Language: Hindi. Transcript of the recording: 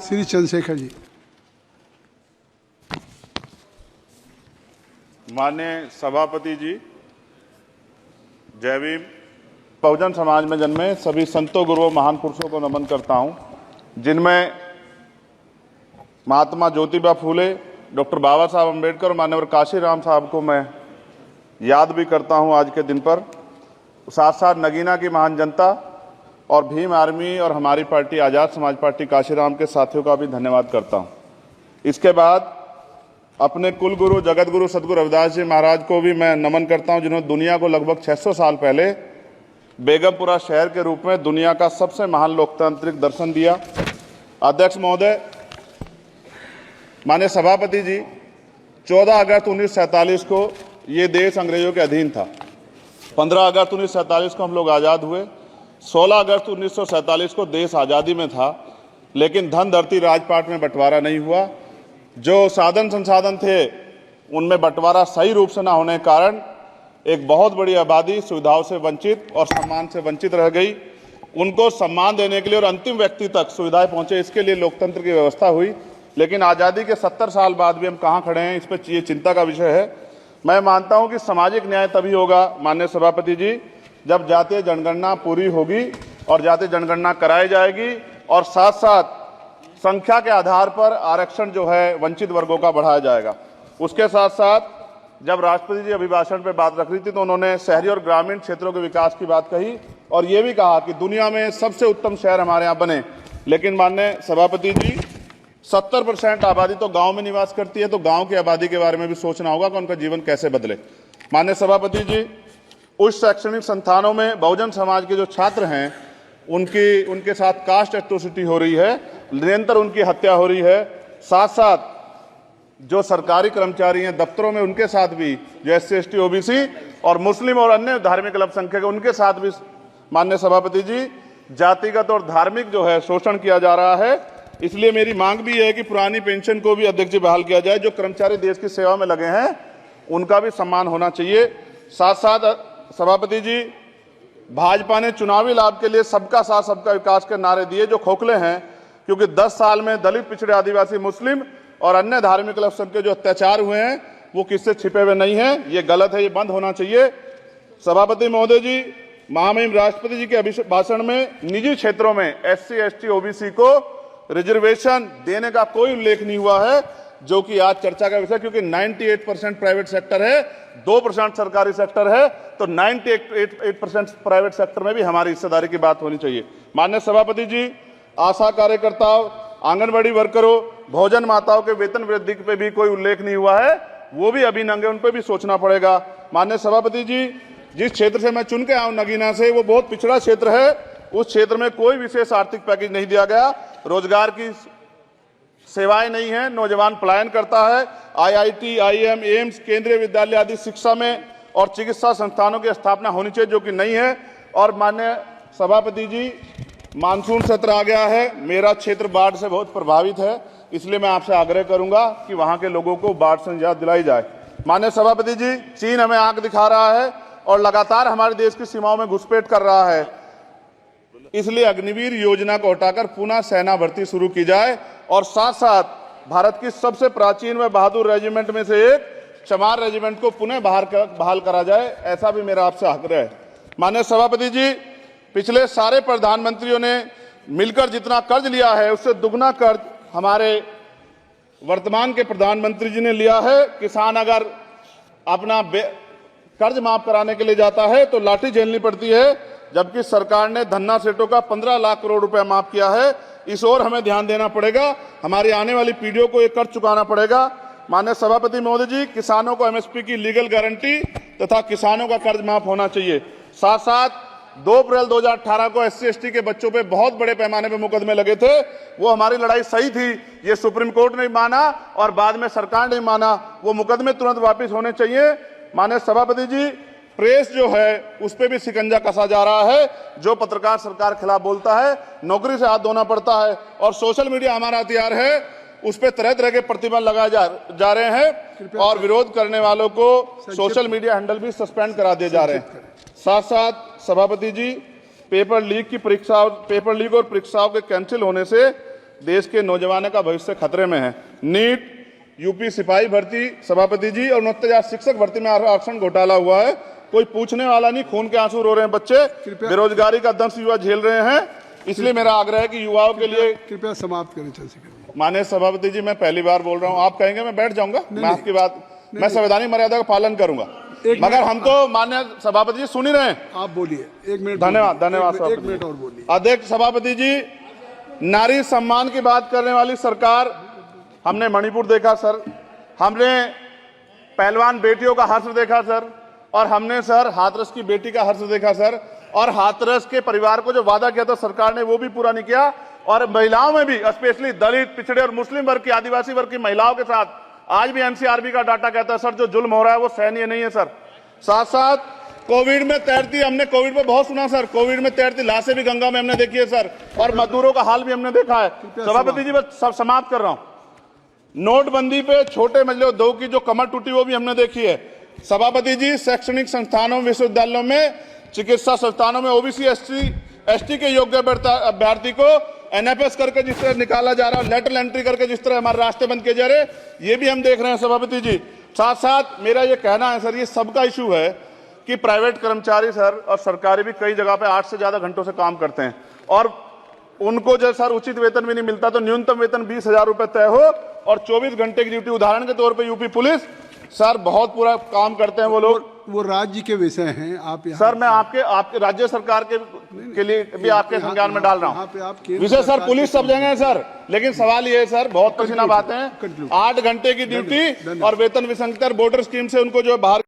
श्री चंद्रशेखर जी। माननीय सभापति जी, जय भीम। बहुजन समाज में जन्मे सभी संतों, गुरुओं, महान पुरुषों को नमन करता हूं, जिनमें महात्मा ज्योतिबा फूले, डॉक्टर बाबा साहब अम्बेडकर और मान्यवर काशीराम साहब को मैं याद भी करता हूं आज के दिन पर। साथ साथ नगीना की महान जनता और भीम आर्मी और हमारी पार्टी आज़ाद समाज पार्टी काशीराम के साथियों का भी धन्यवाद करता हूं। इसके बाद अपने कुल गुरु जगत गुरु सदगुरु रविदास जी महाराज को भी मैं नमन करता हूं, जिन्होंने दुनिया को लगभग 600 साल पहले बेगमपुरा शहर के रूप में दुनिया का सबसे महान लोकतांत्रिक दर्शन दिया। अध्यक्ष महोदय, माननीय सभापति जी, 14 अगस्त 1947 को ये देश अंग्रेजों के अधीन था। 15 अगस्त 1947 को हम लोग आज़ाद हुए। 16 अगस्त 1947 को देश आज़ादी में था, लेकिन धन धरती राजपाट में बंटवारा नहीं हुआ। जो साधन संसाधन थे उनमें बंटवारा सही रूप से न होने के कारण एक बहुत बड़ी आबादी सुविधाओं से वंचित और सम्मान से वंचित रह गई। उनको सम्मान देने के लिए और अंतिम व्यक्ति तक सुविधाएं पहुंचे, इसके लिए लोकतंत्र की व्यवस्था हुई। लेकिन आज़ादी के 70 साल बाद भी हम कहाँ खड़े हैं, इस पर ये चिंता का विषय है। मैं मानता हूं कि सामाजिक न्याय तभी होगा माननीय सभापति जी, जब जातीय जनगणना पूरी होगी और जातीय जनगणना कराई जाएगी और साथ साथ संख्या के आधार पर आरक्षण जो है वंचित वर्गों का बढ़ाया जाएगा। उसके साथ साथ जब राष्ट्रपति जी अभिभाषण पर बात रख रही थी तो उन्होंने शहरी और ग्रामीण क्षेत्रों के विकास की बात कही और ये भी कहा कि दुनिया में सबसे उत्तम शहर हमारे यहाँ बने। लेकिन माननीय सभापति जी, 70% आबादी तो गांव में निवास करती है, तो गांव की आबादी के बारे में भी सोचना होगा कि उनका जीवन कैसे बदले। माननीय सभापति जी, उच्च शैक्षणिक संस्थानों में बहुजन समाज के जो छात्र हैं उनके साथ कास्ट एट्रोसिटी हो रही है, निरंतर उनकी हत्या हो रही है। साथ साथ जो सरकारी कर्मचारी हैं दफ्तरों में, उनके साथ भी जो SC ST OBC और मुस्लिम और अन्य धार्मिक अल्पसंख्यक है, उनके साथ भी माननीय सभापति जी जातिगत और धार्मिक जो है शोषण किया जा रहा है। इसलिए मेरी मांग भी है कि पुरानी पेंशन को भी अध्यक्ष जी बहाल किया जाए। जो कर्मचारी देश की सेवा में लगे हैं उनका भी सम्मान होना चाहिए। साथ साथ सभापति जी, भाजपा ने चुनावी लाभ के लिए सबका साथ सबका विकास के नारे दिए जो खोखले हैं, क्योंकि 10 साल में दलित, पिछड़े, आदिवासी, मुस्लिम और अन्य धार्मिक अल्पसंख्यक जो अत्याचार हुए हैं वो किससे छिपे हुए नहीं हैं। ये गलत है, ये बंद होना चाहिए। सभापति महोदय जी, महामहिम राष्ट्रपति जी के अभिभाषण में निजी क्षेत्रों में SC ST OBC को रिजर्वेशन देने का कोई उल्लेख नहीं हुआ है, जो कि आज चर्चा का विषय, क्योंकि 98% प्राइवेट सेक्टर है, 2% सरकारी सेक्टर है, तो 98% प्राइवेट सेक्टर में भी हमारी हिस्सेदारी की बात होनी चाहिए। माननीय सभापति जी, आशा कार्यकर्ताओं, आंगनबाड़ी वर्करों, भोजन माताओं के वेतन वृद्धि पे भी कोई उल्लेख नहीं हुआ है, वो भी अभी नंगे, उन पर भी सोचना पड़ेगा। माननीय सभापति जी, जिस क्षेत्र से मैं चुन के आऊं नगीना से, वो बहुत पिछड़ा क्षेत्र है। उस क्षेत्र में कोई विशेष आर्थिक पैकेज नहीं दिया गया, रोजगार की सेवाएं नहीं है, नौजवान पलायन करता है। IIT, IIM, एम्स, केंद्रीय विद्यालय आदि शिक्षा में और चिकित्सा संस्थानों की स्थापना होनी चाहिए, जो कि नहीं है। और माननीय सभापति जी, मानसून सत्र आ गया है, मेरा क्षेत्र बाढ़ से बहुत प्रभावित है, इसलिए मैं आपसे आग्रह करूंगा कि वहां के लोगों को बाढ़ से निजात दिलाई जाए। माननीय सभापति जी, चीन हमें आंख दिखा रहा है और लगातार हमारे देश की सीमाओं में घुसपैठ कर रहा है, इसलिए अग्निवीर योजना को हटाकर पुनः सेना भर्ती शुरू की जाए और साथ साथ भारत की सबसे प्राचीन व बहादुर रेजिमेंट में से एक चमार रेजिमेंट को पुनः बहाल करा जाए, ऐसा भी मेरा आपसे आग्रह है। माननीय सभापति जी, पिछले सारे प्रधानमंत्रियों ने मिलकर जितना कर्ज लिया है उससे दुगना कर्ज हमारे वर्तमान के प्रधानमंत्री जी ने लिया है। किसान अगर अपना कर्ज माफ कराने के लिए जाता है तो लाठी झेलनी पड़ती है, जबकि सरकार ने धन्ना सेठों का 15 लाख करोड़ रुपया माफ किया है। इस ओर हमें ध्यान देना पड़ेगा, हमारी आने वाली पीढ़ियों को ये कर्ज चुकाना पड़ेगा। माननीय सभापति महोदय जी, किसानों को MSP की लीगल गारंटी तथा किसानों का कर्ज माफ होना चाहिए। साथ साथ 2 अप्रैल 2018 को SC ST के बच्चों पे बहुत बड़े पैमाने पे मुकदमे लगे थे, वो हमारी लड़ाई सही थी, ये सुप्रीम कोर्ट ने माना और बाद में सरकार ने माना, वो मुकदमे तुरंत वापस होने चाहिए। माननीय सभापति जी, प्रेस जो है उस पर भी शिकंजा कसा जा रहा है। जो पत्रकार सरकार के खिलाफ बोलता है नौकरी से हाथ धोना पड़ता है, और सोशल मीडिया हमारा हथियार है, उस पर तरह तरह के प्रतिबंध लगाए जा रहे हैं और विरोध करने वालों को सोशल मीडिया हैंडल भी सस्पेंड करा दिए जा रहे हैं। साथ साथ सभापति जी, पेपर लीक और परीक्षाओं के कैंसिल होने से देश के नौजवानों का भविष्य खतरे में है। नीट, यूपी सिपाही भर्ती सभापति जी और 69,000 शिक्षक भर्ती में आरक्षण घोटाला हुआ है, कोई पूछने वाला नहीं, खून के आंसू रो रहे हैं बच्चे, बेरोजगारी का दंश युवा झेल रहे हैं। इसलिए मेरा आग्रह है कि युवाओं के लिए कृपया समाप्त करें चंद्रशेखर। माननीय सभापति जी, मैं पहली बार बोल रहा हूं, आप कहेंगे मैं बैठ जाऊंगा, मैं आपकी बात, मैं संवैधानिक मर्यादा का पालन करूंगा, मगर हम तो माननीय सभापति जी सुन ही रहे हैं। आप बोलिए, 1 मिनट। धन्यवाद, धन्यवाद। 1 मिनट और बोलिए। अध्यक्ष सभापति जी, नारी सम्मान की बात करने वाली सरकार, हमने मणिपुर देखा सर, हमने पहलवान बेटियों का हर्ष देखा सर, और हमने सर हाथरस की बेटी का हर्ष देखा सर, और हाथरस के परिवार को जो वादा किया था सरकार ने वो भी पूरा नहीं किया। और महिलाओं में भी, स्पेशली दलित, पिछड़े और मुस्लिम वर्ग की, आदिवासी वर्ग की महिलाओं के साथ आज भी एनसीआरबी का डाटा कहता है सर, जो जुल्म हो रहा है वो सहनीय नहीं है सर। साथ साथ कोविड में तैरती, हमने कोविड में बहुत सुना सर, कोविड में तैरती लाशें भी गंगा में हमने देखी है सर, और मजदूरों का हाल भी हमने देखा है। सभापति जी, बस सब समाप्त कर रहा हूं। नोटबंदी पे छोटे मजले उद्योग की जो कमर टूटी वो भी हमने देखी है। सभापति जी, शैक्षणिक संस्थानों, विश्वविद्यालयों में, चिकित्सा संस्थानों में ओबीसी एसटी के योग्य अभ्यर्थी को एनएफएस करके जिस तरह निकाला जा रहा है, लेटरल एंट्री करके जिस तरह हमारे रास्ते बंद किए जा रहे, ये भी हम देख रहे हैं सभापति जी। साथ साथ मेरा ये कहना है सर, ये सबका इशू है कि प्राइवेट कर्मचारी सर और सरकारी भी कई जगह पे 8 से ज्यादा घंटों से काम करते हैं, और उनको जो सर उचित वेतन भी नहीं मिलता, तो न्यूनतम वेतन 20,000 रुपए तय हो और 24 घंटे की ड्यूटी। उदाहरण के तौर पे यूपी पुलिस सर बहुत पूरा काम करते हैं वो लोग, वो राज्य के विषय हैं। आप सर मैं आपके राज्य सरकार के लिए भी आपके संज्ञान में डाल रहा हूं। विषय सर पुलिस सब जगह है सर, लेकिन सवाल ये है सर, बहुत पसीना बातें हैं, 8 घंटे की ड्यूटी और वेतन विसंगति, बॉर्डर स्कीम से उनको जो है बाहर